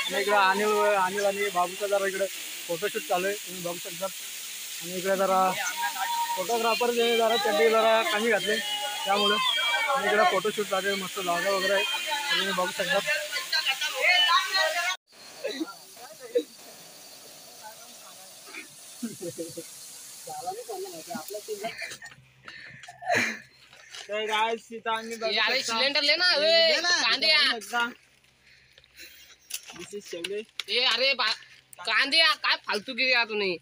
आणि इकडे अनिल आणि बाबूचा जरा इकडे फोटोशूट चालू आहे, तुम्ही बघू शकता। आणि इकडे जरा फोटोग्राफर जे जरा चड्डी जरा कमी घातले त्यामुळे इकडे फोटोशूट चालू आहे, मस्त जागा वगैरे आहे, तुम्ही बघू शकता। सिलेंडर लेना अरे कांद्या काय फालतू गिरी तुम्ही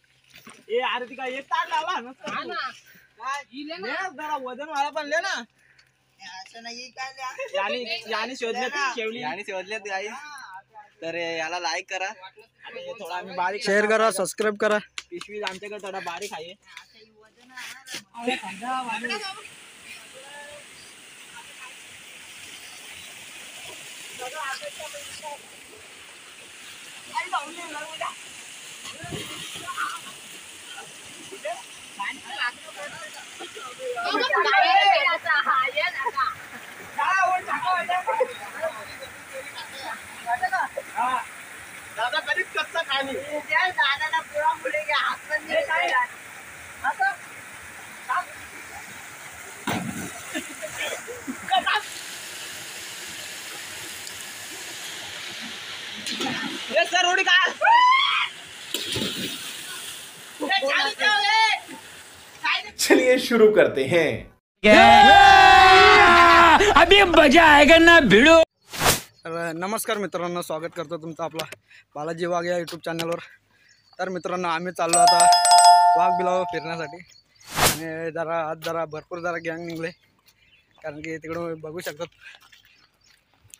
अरे ती काय एक ताट लावला ना जरा वजन वाला पण ले ना असं नाही काय यानी शोधल्यात गाईस। तर याला लाईक करा आणि थोडा आम्ही बारीक शेअर करा, सबस्क्राइब करा। पिशवी आमच्याकडे थोडा बारीक आहे। दादा कधीच कच्चा खाली दादाला पुरा मुले हात पण सर उड़ी का चलिए शुरू करते हैं। अभी मजा आएगा ना भिड़ो। नमस्कार मित्रांनो, स्वागत करतो तुमचं आपला बालाजी वाघ या यूट्यूब चॅनलवर। तर मित्रांनो आम्ही चाललो आता वाघ बिलावर फिरण्यासाठी आणि आज भरपूर गँग निघले, कारण की तिकडे बघू शकतात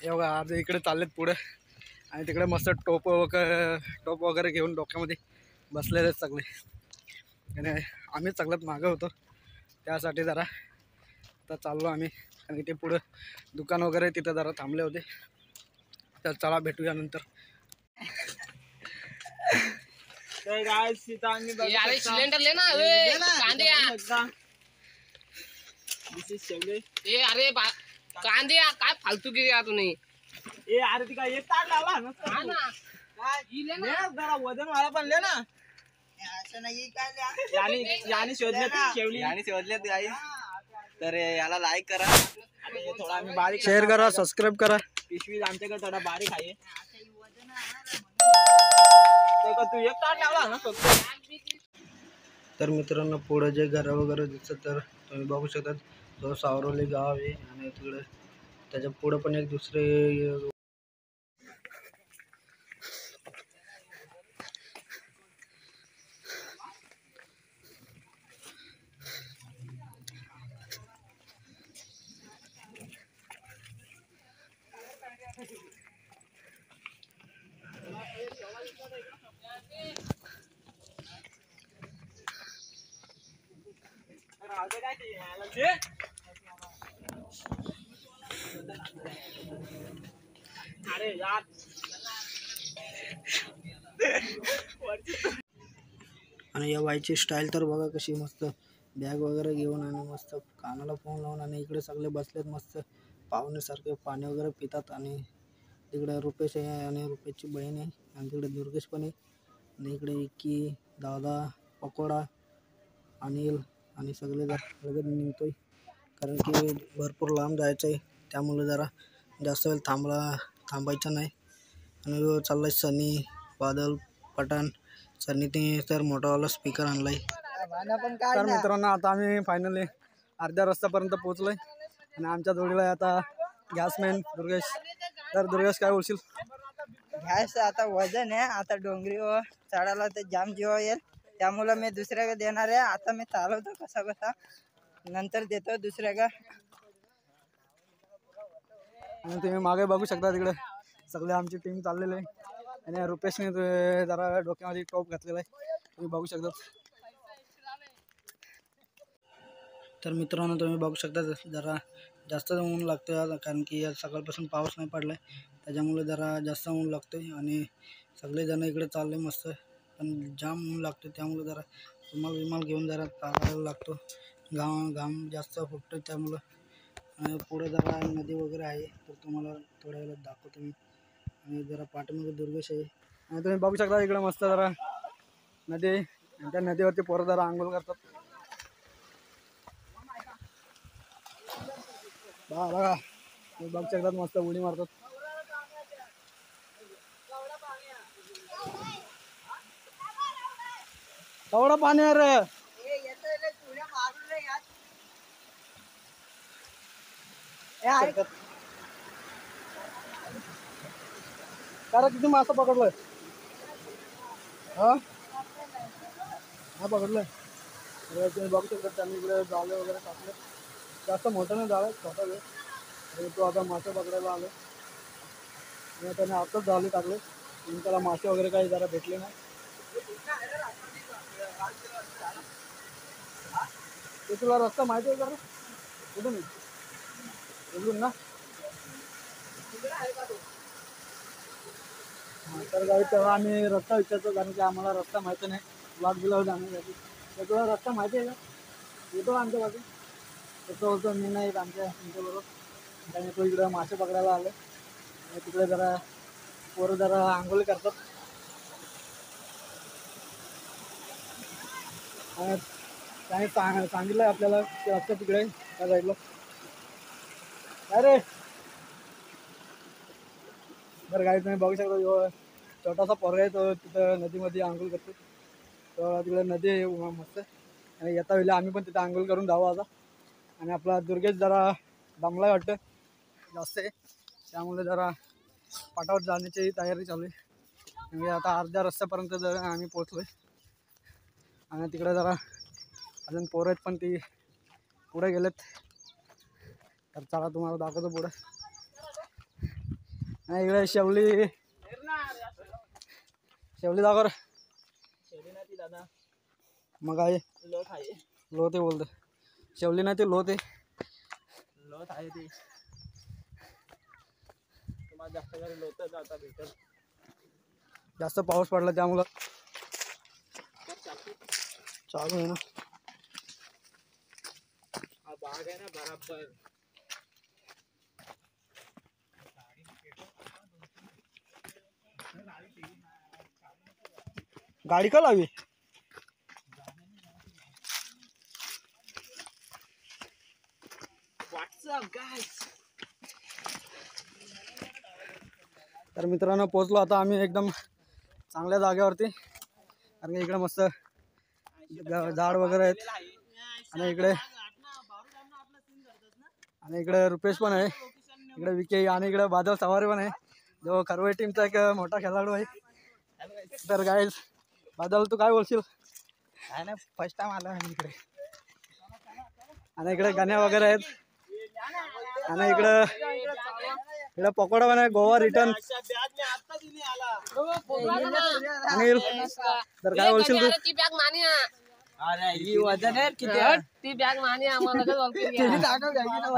एवढा आज इकडे चाललेत पुढे आणि तिकडे मस्त टोप वगैरे घेऊन डोक्यामध्ये बसलेले सगळे आणि आम्ही सगळ्यात मागं होतो, त्यासाठी आता चाललो आम्ही, कारण की ते पुढे दुकान वगैरे तिथं थांबले होते। तर चला भेटूया नंतर। सिलेंडर लेना अरे कांद्या काय फालतू गिरी तुम्ही अरे ती काय एक ताट लावला ना जरा वजन वाला पण ले ना असं नाही काय यानी शोधल्यात गाईस। तर याला लाईक करा आणि थोडा आम्ही बारीक शेअर करा, सबस्क्राइब करा। पिशवी आमच्याकडे थोडा बारीक आहे। तू एक ताट लावला ना फक्त। तर मित्रांनो पुढे जे घर वगैरे दिसत तर तुम्ही बघू शकता, जो सावरोली गाव आहे आणि तिकडे त्याच्या पुढे पण एक दुसरे अरे यार आणि या बाईची स्टाईल तर बघा कशी मस्त, बॅग वगैरे घेऊन आणि मस्त कानाला फोन लावून आणि इकडे सगळे बसलेत मस्त पाहुण्यासारखे, पाणी वगैरे पितात। आणि तिकडे रुपेश आहे आणि रुपेशची बहीण आहे आणि तिकडे दुर्गेश पण आहे आणि इकडे इक्की, दादा, पकोडा, अनिल आणि सगळे लगेच निघतोय, कारण की भरपूर लांब जायचं आहे, त्यामुळे जरा जास्त वेळ थांबायचं नाही। आणि चाललाय सनी, बादल, पठाण। सनी ते तर मोठावाला स्पीकर आणलाय। तर मित्रांनो आता आम्ही फायनली अर्ध्या रस्त्यापर्यंत पोहोचलोय आणि आमच्या जोडीला आता गॅसमॅन दुर्गेश। तर दुर्गेश काय बोलशील? गॅस आता वजन आहे, आता डोंगरीवर चढायला तर जाम जीव येईल, त्यामुळे मी दुसऱ्याला देणार आहे। आता मी चालवतो कसा नंतर देतो दुसऱ्याला। आणि तुम्ही मागे बघू शकता तिकडे सगळे आमची टीम चाललेली आहे आणि रुपेशने जरा डोक्यामध्ये टॉप घातलेला आहे, तुम्ही बघू शकता। तर मित्रांनो तुम्ही बघू शकता जरा जास्त ऊन लागतं, कारण की सकाळपासून पाऊस नाही पडला आहे, त्याच्यामुळे जरा जास्त ऊन लागतं आणि सगळेजण इकडे चालले मस्त, पण जाम ऊन लागतं, त्यामुळे जरा रुमाल घेऊन जरा चालायला लागतो। घाम जास्त फुटतो त्यामुळं। आणि पुढे जरा नदी वगैरे आहे, तर तुम्हाला थोड्या वेळात दाखवतो मी। आणि जरा पाठीमागे दुर्गेश आहे. आणि तुम्ही बघू शकता इकडे मस्त जरा नदी आहे. आणि त्या नदीवरती पोरं जरा आंघोळ करतात. बघा तुम्ही बघू शकतात मस्त उडी मारतात. केवढं पाणी आहे रे. कारण किती मासा पकडलोय. हा पकडलोय. तुम्ही बघू शकता त्यांनी इकडे जाळे वगैरे टाकले. जास्त मोठं नाही जाळं, छोटा वेळ. तो आता मासे पकडायला आलो. त्याने आताच जाळे टाकले. त्याला मासे वगैरे काही जरा भेटले नाही. ते तुला रस्ता माहिती आहे का? कुठून इकडून ना. तर गाडी तेव्हा आम्ही रस्ता विचारतो कारण की आम्हाला रस्ता माहिती नाही. ब्लॉक बिलावर जाण्यासाठी. तर तुला रस्ता माहिती आहे का? येतो आमच्या बाजू. तसं होतं मी नाही आमच्या तुमच्याबरोबर. त्याने तो इकडं मासे पकडायला आलं. आणि तिकडे जरा पोरं जरा आंघोळी करतात. आणि त्याने सांगितलं आपल्याला की रस्ता तिकडे त्या साईडला. अरे बरं गाडी तुम्ही बघू शकता छोटासा पोरगा आहे तो तिथं नदीमध्ये आंघोळ करतो. तर तिकडे नदी आहे मस्त. आणि येता वेळेला आम्ही पण तिथं आंघोळ करून जाऊ आता. आणि आपला दुर्गेश जरा दमला वाटतं जास्त आहे. त्यामुळे जरा पाटावर जाण्याची तयारी चालू आहे. म्हणजे आता अर्ध्या रस्त्यापर्यंत जरा आम्ही पोचलो आहे. आणि तिकडे जरा अजून पोरं आहेत पण ती पुढे गेलेत. तर चला तुम्हाला दाखवतो पुढे. आणि इकडे शेवली दाखव. मग आहे लोते बोलतो. शेवली नाही ते लोते. लोट आहे ते तुम्हाला जास्त घरी लोटच आता भेटल. जास्त पाऊस पडला त्यामुळं चालू आहे ना. हा बाग आहे ना बराबर. गाडी का लावी. तर मित्रांनो पोचलो आता आम्ही एकदम चांगल्या जागेवरती. कारण की इकडे मस्त झाड वगैरे आहेत. आणि इकडे रुपेश पण आहे. इकडे विके आणि इकडे बादल सवारी पण आहे जो खरवई टीमचा एक मोठा खेळाडू आहे. तर गाईज बादल तू काय बोलशील? काय नाही फर्स्ट टाइम आला इकडे. आणि इकडे गाण्या वगैरे आहेत. आणि इकडे पकोडा पण आहे गोवा रिटर्न. अनिल तर काय बोलशील तू? ती बॅग मानी वजन आहे किती ती बॅग मानी आम्हाला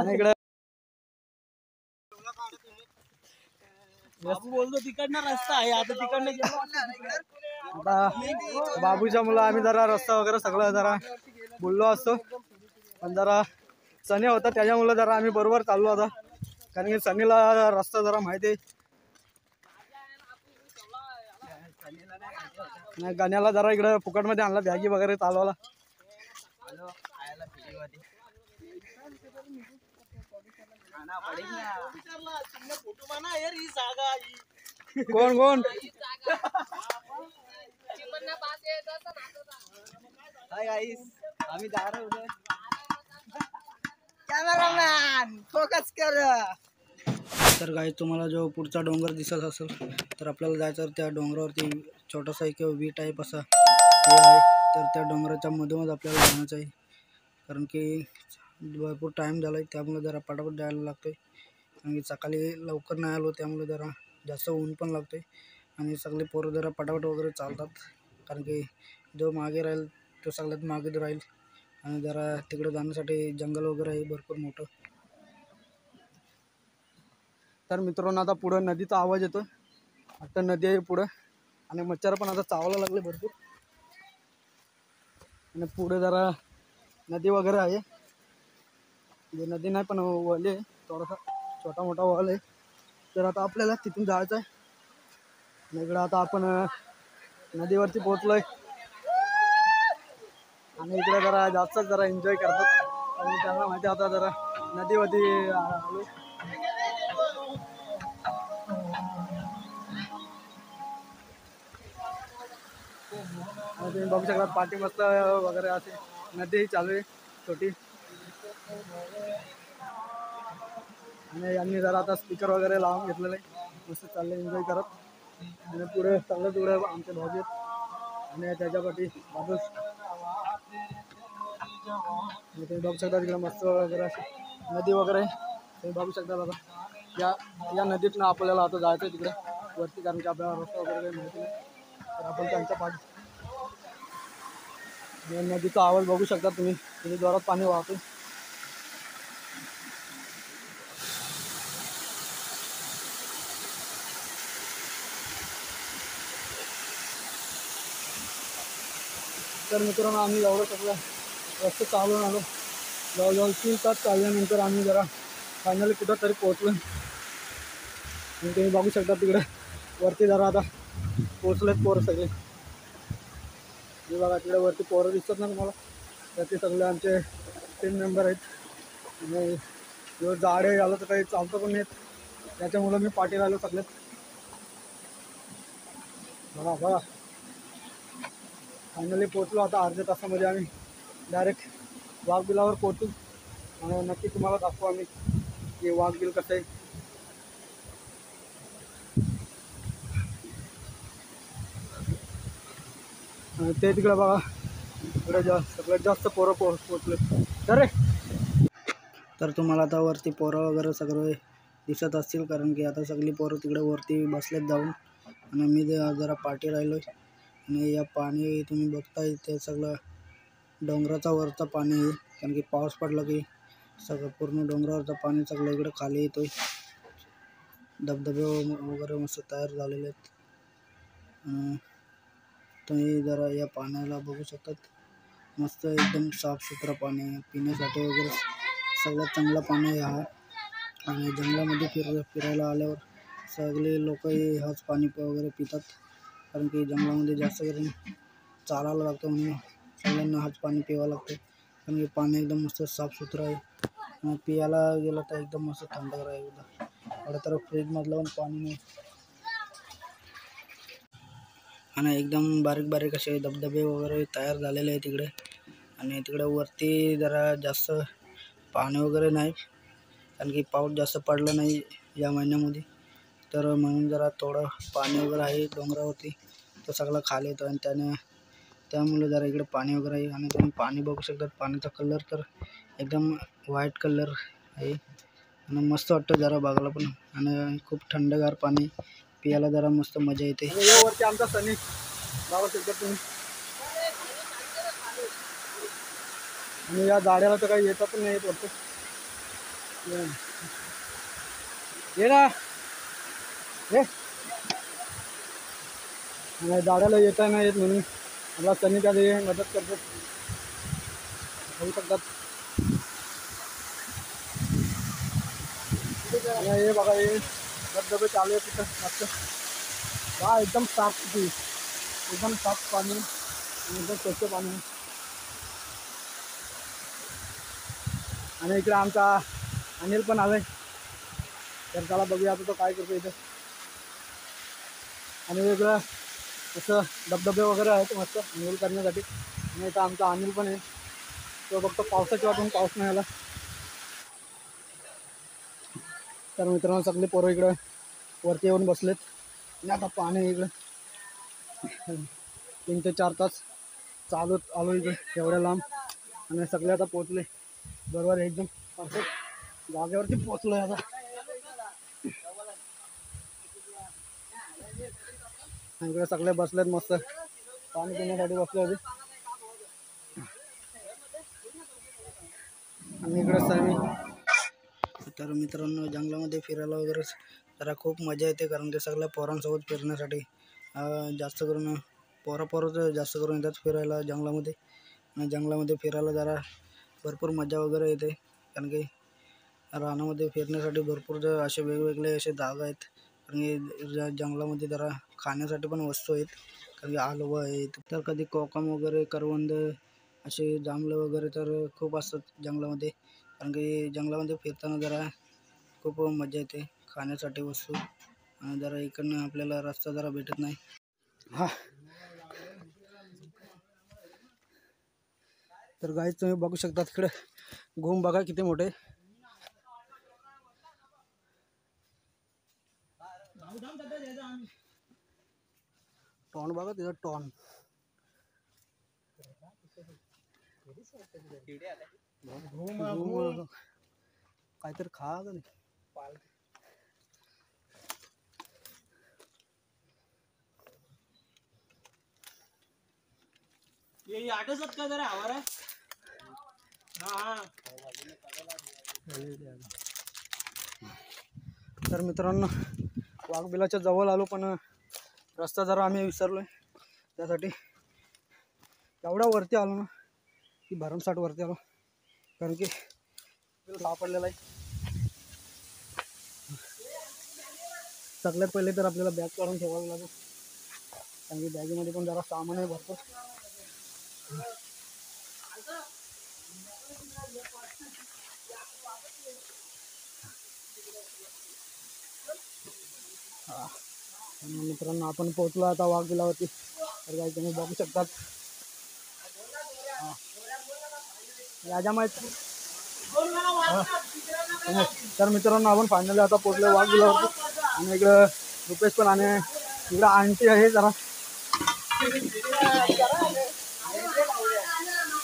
आणि इकडे बोलतो तिकडनं रस्ता आहे आता तिकडनं आता बाबूच्या मुलं आम्ही जरा रस्ता वगैरे सगळं जरा बोललो असतो. पण जरा सनी होता त्याच्यामुळे जरा आम्ही बरोबर चाललो आता. कारण की सनीला रस्ता जरा माहिती आहे. गाण्याला जरा इकडे फुकटमध्ये आणला बॅगी वगैरे चालवायला. कोण कोण आम्ही जा रहे उधर. कॅमेरामॅन फोकस कर. तर गाई तुम्हाला जो पुढचा डोंगर दिसत असेल तर आपल्याला जायचं त्या डोंगरावरती छोटासा एक व्ही टाईप असा हे आहे. तर त्या डोंगराच्या मधोमध आपल्याला जाण्याचं आहे. कारण की भरपूर टाईम झाला आहे त्यामुळे जरा पटापट जायला लागतो आहे. कारण की सकाळी लवकर नाही आलो त्यामुळे जरा जास्त ऊन पण लागतो आहे. आणि सगळे पोरं जरा पटापट वगैरे चालतात. कारण की जो मागे राहील तो सगळ्यात मागे राहील. आणि जरा तिकडे जाण्यासाठी जंगल वगैरे आहे भरपूर मोठं. तर मित्रांनो आता पुढं नदीचा आवाज येतो. आता नदी आहे पुढं. आणि मच्छर पण आता चावायला लागले भरपूर. आणि पुढे जरा नदी वगैरे आहे. म्हणजे नदी नाही पण वळ आहे थोडासा छोटा मोठा वळ आहे. तर आता आपल्याला तिथून जायचं आहे. इकडं आता आपण नदीवरती पोहोचलोय आणि इकडे जरा एन्जॉय करतात आणि त्यांना माहिती आता जरा नदीवरती आलो. आणि तुम्ही बघू शकता पाठी मस्त वगैरे असे नदी चालू आहे छोटी. आणि यांनी जरा आता स्पीकर वगैरे लावून घेतलेले मस्त चालले एन्जॉय करत. आणि पुढे चांगलं पुढे आमचे भाऊ आहेत आणि त्याच्यापाठी बाजूस तुम्ही बघू शकता तिकडे मस्त वगैरे अशी नदी वगैरे तुम्ही बघू शकता दादा. या नदीतनं आपल्याला आता जायचं आहे तिकडे वरती कारण की आपल्याला रस्ता वगैरे काही माहिती नाही तर आपण त्यांच्या पाठी. नदीचा आवाज बघू शकता तुम्ही किती जोरात पाणी वाहते. तर मित्रांनो आम्ही एवढं सगळं रस्ते चालून आलो जवळजवळ 3 तास चालल्यानंतर आम्ही जरा फायनली कुठं तरी पोहोचलो. आणि तुम्ही बघू शकता तिकडे वरती जरा आता पोहोचलेत पोरं सगळे. हे बघा तिकडे वरती पोरं दिसतात ना तुम्हाला तर ते सगळे आमचे टीम मेंबर आहेत. आणि जो झाडे आलं तर काही चालतं पण नाहीत त्याच्यामुळं मी पाठी राहिलो सगळ्यात. बघा फायनली पोचलो. आता अर्ध्या तासामध्ये आम्ही डायरेक्ट वाघबिलावर पोहोचू आणि नक्की तुम्हाला दाखवू आम्ही की वाघबिल कसं आहे. ते तिकडे बघा तिकडे सगळ्यात जास्त पोरं पोहोचले तर तुम्हाला आता वरती पोरं वगैरे सगळे दिसत असतील कारण की आता सगळी पोरं तिकडे वरती बसलेत जाऊन. आणि मी जरा पाठी राहिलो आणि या पाणी तुम्ही बघताय ते सगळं डोंगराचा वरचा पाणी आहे कारण की पाऊस पडला की सगळं पूर्ण डोंगरावरचं पाणी सगळं इकडे खाली येतोय. धबधबे वगैरे मस्त तयार झालेले आहेत. तुम्ही जरा या पाण्याला बघू शकतात मस्त एकदम साफसुथरं पाणी आहे पिण्यासाठी वगैरे सगळ्यात चांगलं पाणी आहे हा. आणि जंगलामध्ये फिरायला आल्यावर सगळे लोक हाच पाणी वगैरे पितात कारण की जंगलामध्ये जास्त करून चालायला लागतं म्हणून सगळ्यांना हाच पाणी प्यावं लागतं कारण की पाणी एकदम मस्त साफसुथरं आहे. मग पियाला गेलं तर एकदम मस्त थंडगार आहे एकदम. एवढं तर फ्रीजमधलं पण पाणी नाही. आणि एकदम बारीक बारीक असे धबधबे वगैरे तयार झालेले आहे तिकडे. आणि तिकडे वरती जरा जास्त पाणी वगैरे नाही कारण की पाऊस जास्त पडला नाही या महिन्यामध्ये तर म्हणून जरा थोडं पाणी वगैरे आहे डोंगरावरती तर सगळं खाली येतं आणि त्यामुळे जरा इकडे पाणी वगैरे आहे. आणि तुम्ही पाणी बघू शकता पाण्याचा कलर तर एकदम व्हाईट कलर आहे आणि मस्त वाटतं जरा बघायला पण. आणि खूप थंडगार पाणी पियाला जरा मस्त मजा येते. वरती आमचा सनी बघू शकता तुम्ही. आणि या झाडाला तर काही येतं पण नाही येत वाटतं. ये ना हे झाडाला येता नाही येत म्हणून मला सनी त्याला मदत करतात होऊ शकतात. आणि हे बघा हे धबधबे चालू आहे तिथं मस्त. हा एकदम साफ तिथे एकदम साफ पाणी एकदम स्वच्छ पाणी. आणि इकडे आमचा अनिल पण आलाय तर त्याला बघूया आता तो काय करतो इथं. आणि वेगळं असं धबधबे वगैरे आहेत मस्त एन्जॉय करण्यासाठी. आणि इथं आमचा अनिल पण आहे तो फक्त पावसाच्या वाटून पाऊस नाही आला. तर मित्रांनो सगळे पोरं इकडं वरती येऊन बसलेत आणि आता पाणी इकडं 3 ते 4 तास चालत आलो इकडे एवढ्या लांब. आणि सगळे आता पोचले बरोबर एकदम परफेक्ट जागेवरती पोचलो आहे आता. इकडे सगळे बसलेत मस्त पाणी पिण्यासाठी बसले होते. आणि इकडे सनी. तर मित्रांनो जंगलामध्ये फिरायला वगैरे जरा खूप मजा येते कारण की सगळ्या पोरांसोबत फिरण्यासाठी जास्त करून पोरं जास्त करून येतात फिरायला जंगलामध्ये. आणि जंगलामध्ये फिरायला जरा भरपूर मजा वगैरे येते कारण की रानामध्ये फिरण्यासाठी भरपूर असे वेगवेगळे असे जागा आहेत कारण की जंगलामध्ये जरा खाण्यासाठी पण वस्तू आहेत, कारण की आलवं आहेत, तर कधी कोकम वगैरे करवंद असे जांभळं वगैरे तर खूप असतात जंगलामध्ये. कारण की जंगलामध्ये फिरताना जरा खूप मजा येते, खाण्यासाठी वस्तू आणि जरा इकडनं आपल्याला रस्ता जरा भेटत नाही. हा तर गाईज तुम्ही बघू शकता तिकडे घुम बघा किती मोठे. टॉन बघा तिथं टॉन. काहीतरी खा का नाही. तर मित्रांनो वाघबिलाच्या जवळ आलो, पण रस्ता जरा आम्ही विसरलोय. त्यासाठी एवढ्या वरती आलो ना की भरमसाठ वरती आलो, कारण की सापडलेला आहे. सगळ्यात पहिले तर आपल्याला बॅग काढून ठेवावी लागेल, कारण की बॅगेमध्ये पण जरा सामान आहे भरपूर. मित्रांनो आपण पोहोचलो आता वाघबिलावरती. तर काही तुम्ही बघू शकतात राजा माहित. तर मित्रांनो आपण फायनली आता पोहोचलो वाघबिलावरती. आणि इकडं रुपेश पण आणि इकडं आंटी आहे जरा,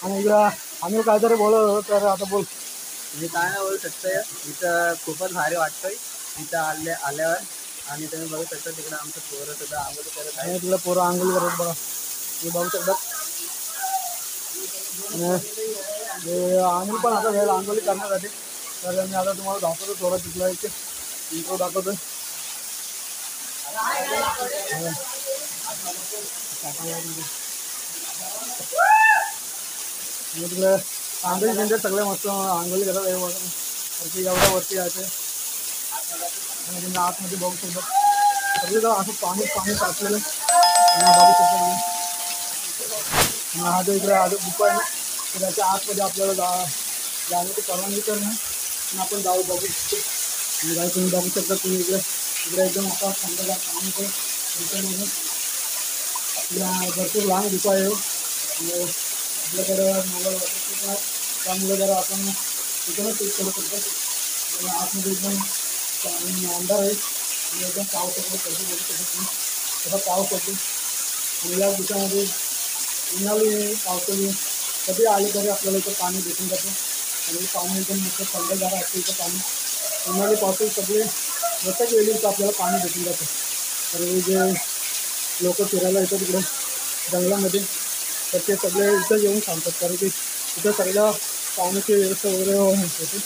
आणि इकडं आम्ही काहीतरी बोलत. तर आता बोल. मी काय नाही बोलू शकतोय, इथं खूपच भारी वाटतोय इथं आल्यावर. आणि तुम्ही बघू शकता तिकडे आमचं पोरं सुद्धा आंघोळ करत आहे. तिकडे पोरं आंघोळ करत बघा, मी बघू शकतात. आम्ही पण आता वेळ आंघोळी करण्यासाठी. तर मी आता तुम्हाला दाखवतो थोडा तिथला एक इंट्रो दाखवतो. तिकडे आंघोळी म्हणजे सगळे मस्त आंघोळी करत आहे बघा. तर ती एवढ्या वरती जायचं आणि तुम्ही आतमध्ये बघू शकता सगळे जर असं पाणी साचलेलं बघू शकता तुम्ही. आणि हा जो इकडे आजो गुफा आहे ना, तर त्याच्या आतमध्ये आपल्याला जाण्याची परवानगी तर नाही, पण आपण जाऊ बघू शकतो. आणि काही तुम्ही बघू शकता तुम्ही इकडे एकदम असा थंडगार पाणी आहे. त्याच्यामध्ये भरपूर लहान गुफा आहे. आणि आपल्याकडे मोबाईल वापरतो त्यामुळे जरा आपण तिकडूनच चेक करू शकतो. आतमध्ये एकदम अंधार आहे आणि एकदम पाऊस वगैरे कधी बघू शकतो तसा पाऊस होतो. आणि या दिवसामध्ये उन्हाळी पावसाळी कधी आले तरी आपल्याला इथं पाणी भेटून जातं. आणि पाणी एकदम मस्त थंडगार असतं इथं पाणी. उन्हाळी पावसाळी सगळे प्रत्येक वेळी इथं आपल्याला पाणी भेटून जातं. तर जे लोक फिरायला येतात तिकडे जंगलामध्ये, तर ते सगळे इथं येऊन सांगतात, कारण की इथं सगळं पाण्याची व्यवस्था वगैरे होते.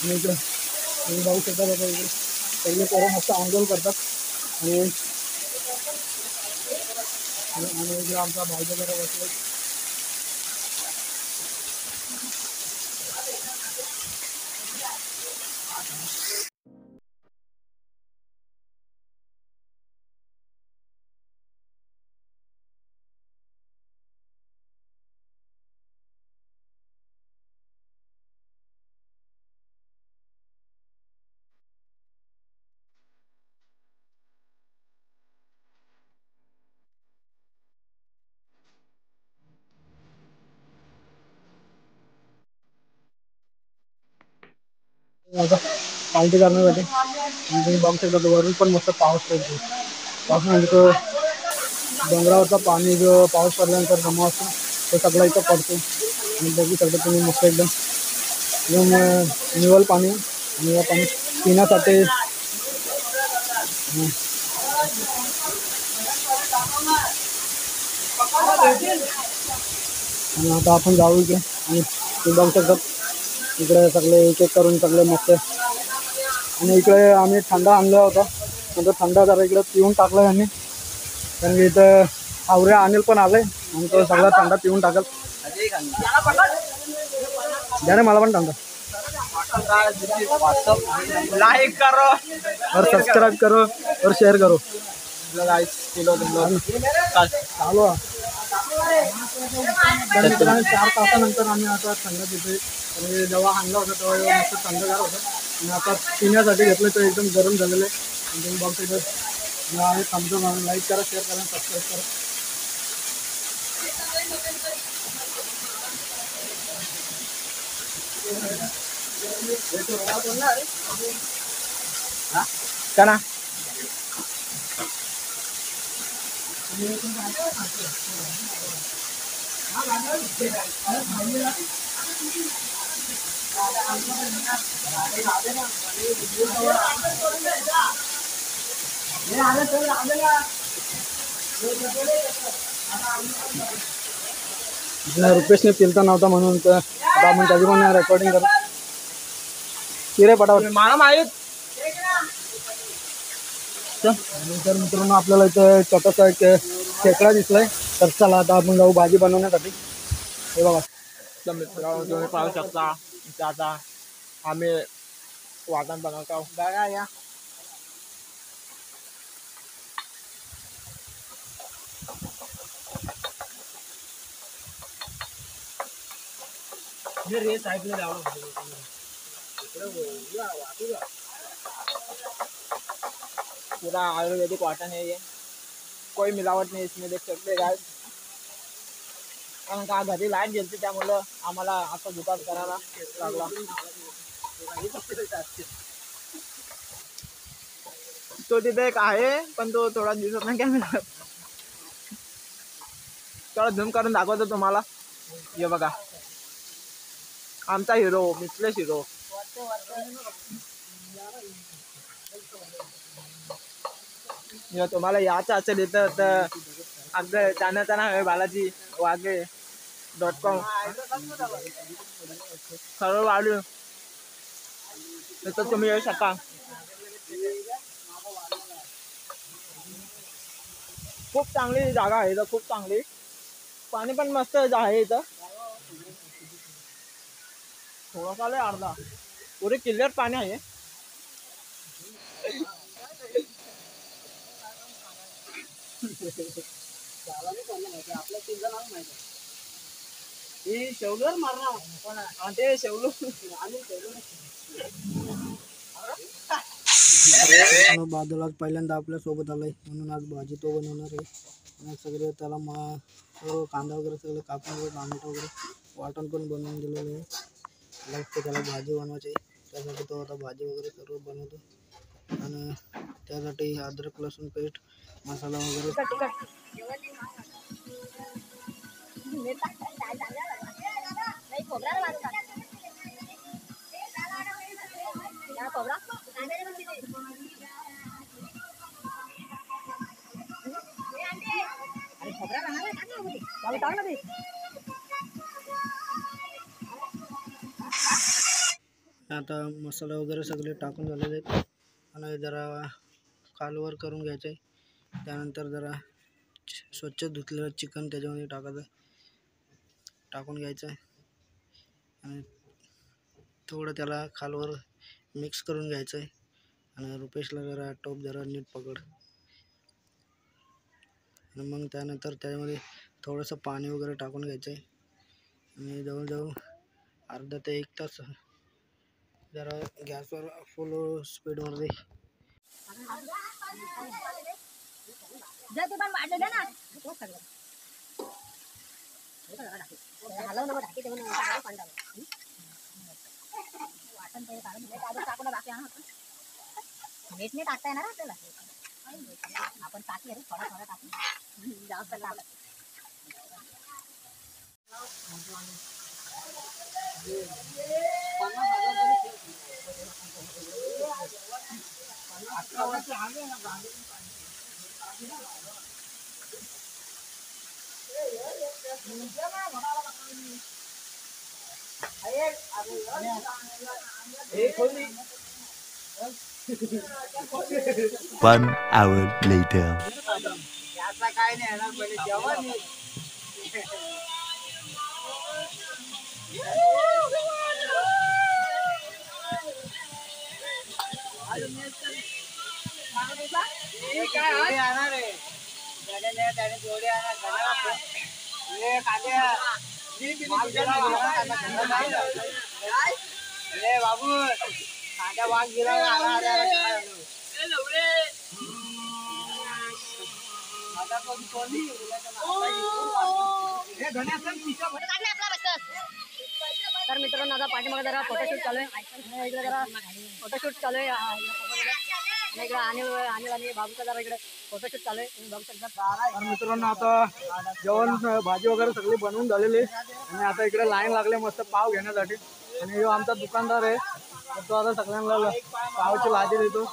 आणि इकडं तुम्ही बघू शकता बाबा इकडे सगळे पोरं मस्त आंघोळ करतात. आणि इकडे आमचा भाईचा जरा बसला. आता पालटी करण्यासाठी तुम्ही बघू शकता वरून पण मस्त पाऊस पडतो. पाऊस म्हणजे तो डोंगरावरचा पाणी जो पाऊस पडल्यानंतर जमा असतो तो सगळा इथं पडतो. आणि बघू शकता तुम्ही मस्त एकदम निवल पाणी. निवळ पाणी पिण्यासाठी. आणि आता आपण जाऊ इकडे. आणि तुम्ही बघू शकता इकडे सगळे एक एक करून सगळे मस्त. आणि इकडे आम्ही थंडा आणला होता, नंतर थंडा जरा इकडे पिऊन टाकला यांनी, कारण की इथं आवऱ्या अनिल पण आले आणि तो सगळा थंडा पिऊन टाकल. द्या रे मला पण थंडा. लाइक करो और सब्सक्राइब करो और शेअर करो. चालू आहे. तर मित्रांनो 4 तासानंतर आम्ही आता थंड पितोय. आणि जेव्हा आणला होता तेव्हा मस्त थंडगार होतं आणि आता पिण्यासाठी घेतलं तर एकदम गरम झालेलं आहे. आणि तुम्ही बघता इथं आम्ही थांबतो. लाईक करा, शेअर करा, सबस्क्राईब करा. करा रुपेशने पिलता नव्हता म्हणून तर आता आपण त्याची पण रेकॉर्डिंग करू. किरे पटापट. मला माहित तर मित्रांनो आपल्याला इथं छोटासा एक खेकडा दिसलाय. तर चला आता आपण जाऊ भाजी बनवण्यासाठी. हे बघा. तर मित्रांनो तुम्ही पाहू शकता इथे आता आम्ही वाटण बनवतो. बघा या पूरा आयुर्वेदिक वाटन है ये, कोई मिलावट नहीं इसमें, देख सकते हैं गाइस. कारण का घरी लाईट गेलती त्यामुळं आम्हाला आता दुकान करायला लागला. तो तिथे एक आहे पण तो थोडा दिसत नाही कॅमेरा. थोडा झूम करून दाखवतो तुम्हाला. हे बघा आमचा हिरो मिथलेश हिरो. तुम्हाला याचं असेल इथं तर आमचं चॅनलचं नाव आहे बालाजी वाघे.com. सर्व वाढू तर तुम्ही येऊ शकता. खूप चांगली जागा आहे इथं, खूप चांगली. पाणी पण मस्त आहे इथं. थोडासा लय अर्धा पुरे क्लिअर पाणी आहे. शेवलूर मारणार ते शेवलू बादल आज पहिल्यांदा आपल्या सोबत आलाय म्हणून आज भाजी तो बनवणार आहे. आणि सगळे त्याला सर्व कांदा वगैरे सगळं कापून वगैरे टोमॅटो वगैरे वाटण पण बनवून दिलेलं आहे. त्याला भाजी बनवायची त्यासाठी तो आता भाजी वगैरे सर्व बनवतो. आणि त्यासाठी अद्रक लसूण पेस्ट मसाला वगैरे आता मसाला वगैरे सगळे टाकून झालेले आहेत. आणि जरा कालवर करून घ्यायचे. त्यानंतर जरा स्वच्छ धुतलेलं चिकन त्याच्यामध्ये टाकून घ्यायचं आहे. आणि थोडं त्याला खालवर मिक्स करून घ्यायचं आहे. आणि रुपेशला जरा टोप जरा नीट पकड. आणि मग त्यानंतर त्यामध्ये थोडंसं पाणी वगैरे टाकून घ्यायचं आहे. आणि जवळजवळ अर्धा ते 1 तास जरा गॅसवर फुल स्पीडवरती मीठ नाही टाकता येणार आपल्याला. आपण टाकले थोडा थोडा टाकून जास्त लागला. One hour later. याचा काय नाही येणार पहिले जेवण. आपला बाबू साध्या वाघ गिरा तर मित्रांनो आता पाठीमागे जरा फोटोशूट चालू आहे. इकडे जरा फोटोशूट चालू आहे. इकडे अनिल आणि बाबूचा जरा इकडे फोटोशूट चालू आहे. तुम्ही बघू शकता. तर मित्रांनो आता जेवण भाजी वगैरे सगळी बनवून झालेली आणि आता इकडे लाईन लागले मस्त पाव घेण्यासाठी. आणि जो आमचा दुकानदार आहे तर तो आता सगळ्यांना पावची लादी देतो.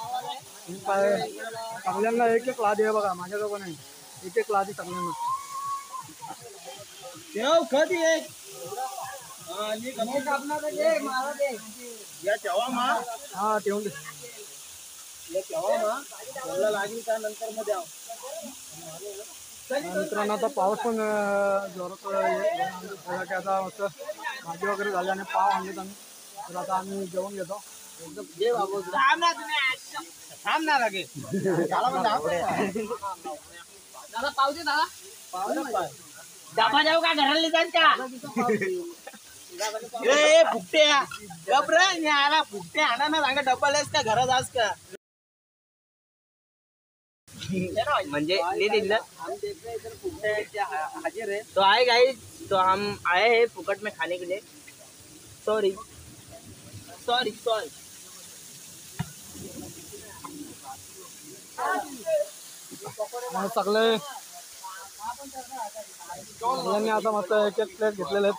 सगळ्यांना एक एक लादी आहे बघा, माझ्याकडे पण आहे एक एक लादी सगळ्यांना. हा ठेवून दे. मित्रांनो आता पाऊस पण जोरात झाला की आता मस्त भाजी वगैरे झाली आणि पाव आणलेत आम्ही. तर आता आम्ही जेवण घेतो. दादा पाव दे दादा. डबा जाऊ का घराला जात का फुकटे आला फुकटे आणा ना सांगा डब्बालाच का घरात जास का म्हणजे ले दिल हाजिर है तो आए गाइस. तो हम आए हैं फुकट में खाने के लिए. Sorry sorry sorry. सगळे सगळ्यांनी आता मस्त एक एक प्लेट घेतलेले आहेत.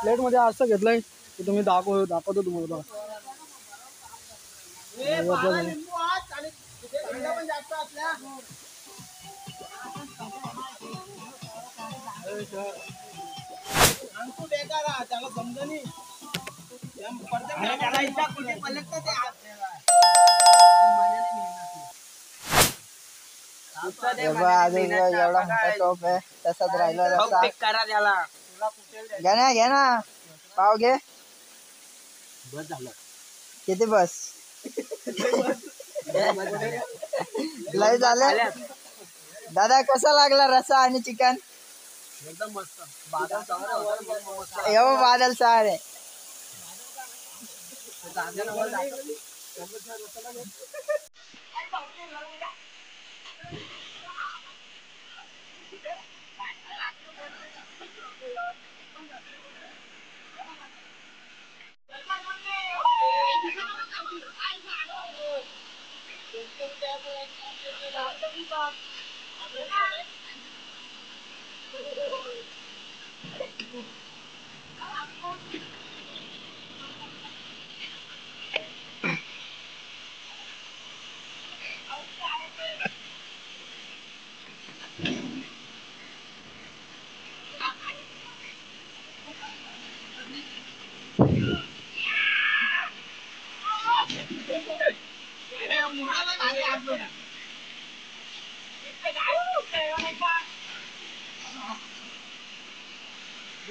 प्लेट मध्ये असं घेतलंय की तुम्ही दाखवतो तुम्हाला. एवढा मोठा टोप आहे तसाच राहिला रस्सा. घे ना पाव घे. किती बस लय झालं. दादा कसा लागला रस्सा आणि चिकन? एकदम मस्त. बादल सारे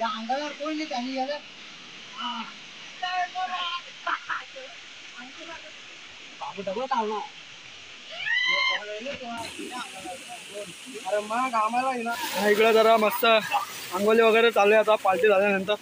अंगावर कोण नाही त्यांनी गेलं. अरे मग आम्हाला इकडे जरा मस्त आंघोळी वगैरे चालू आहे आता पार्टी झाल्यानंतर.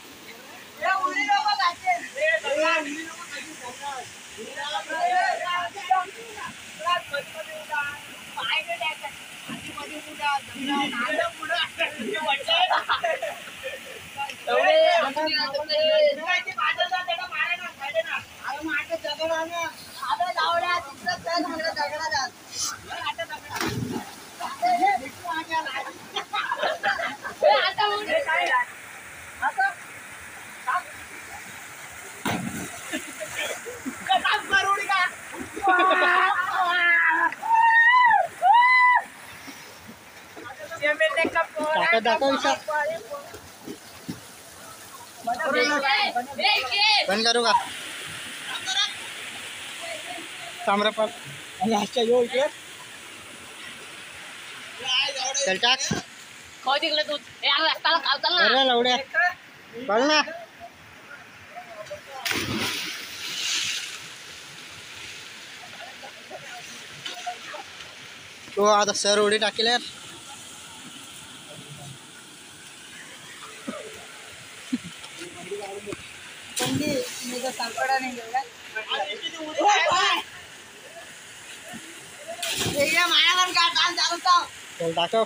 बंद करू का ताम्रपाल आणि आजच्या यो इकडे चल टाक तिकडे तू रस्त्याला खावताल ना. अरे लवड्या बोल ना. तो आता सर उडी टाकले टाकव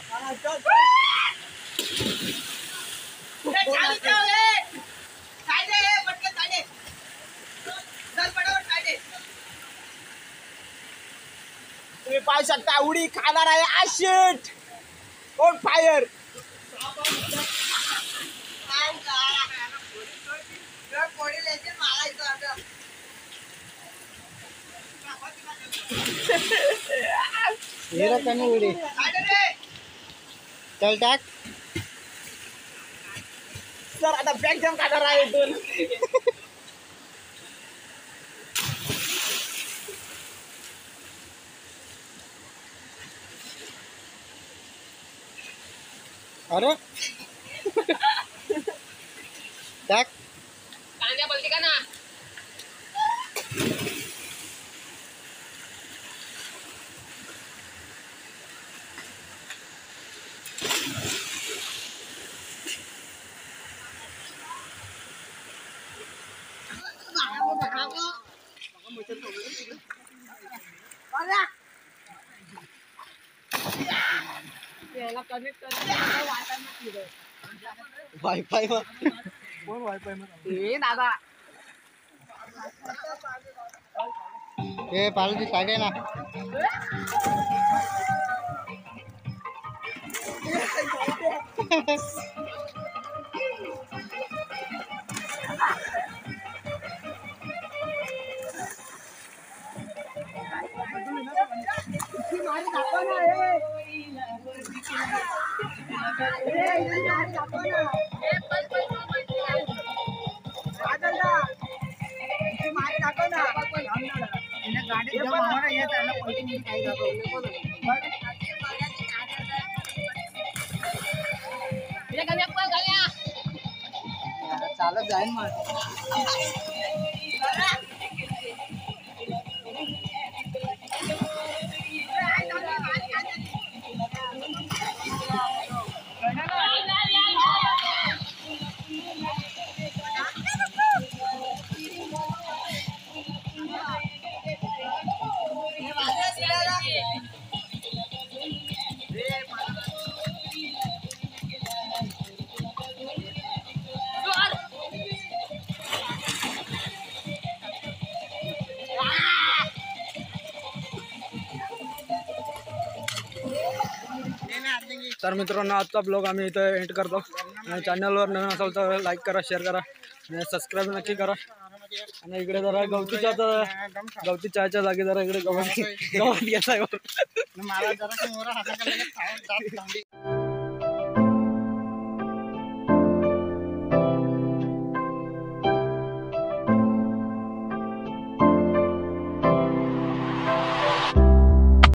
तुम्ही पाहू शकता उडी खाणार आहे आशिट ऑन फायर. उडी चल टाक सर आता बॅग जम खाणार आहे इथून. अरे टाक कांद्या बोलते का ना याला कनेक्ट वायफाय कोण वायफाय हे दादा हे पालजी टाके ना चालत जाईन मग तर मित्रांनो आजचा ब्लॉग आम्ही इथं एंड करतो. चॅनलवर नवीन असाल तर लाईक करा, शेअर करा आणि सबस्क्राईब नक्की करा. आणि इकडे जरा गवती चहाच्या जागी जरा इकडे गवत घ्यायचा आहे.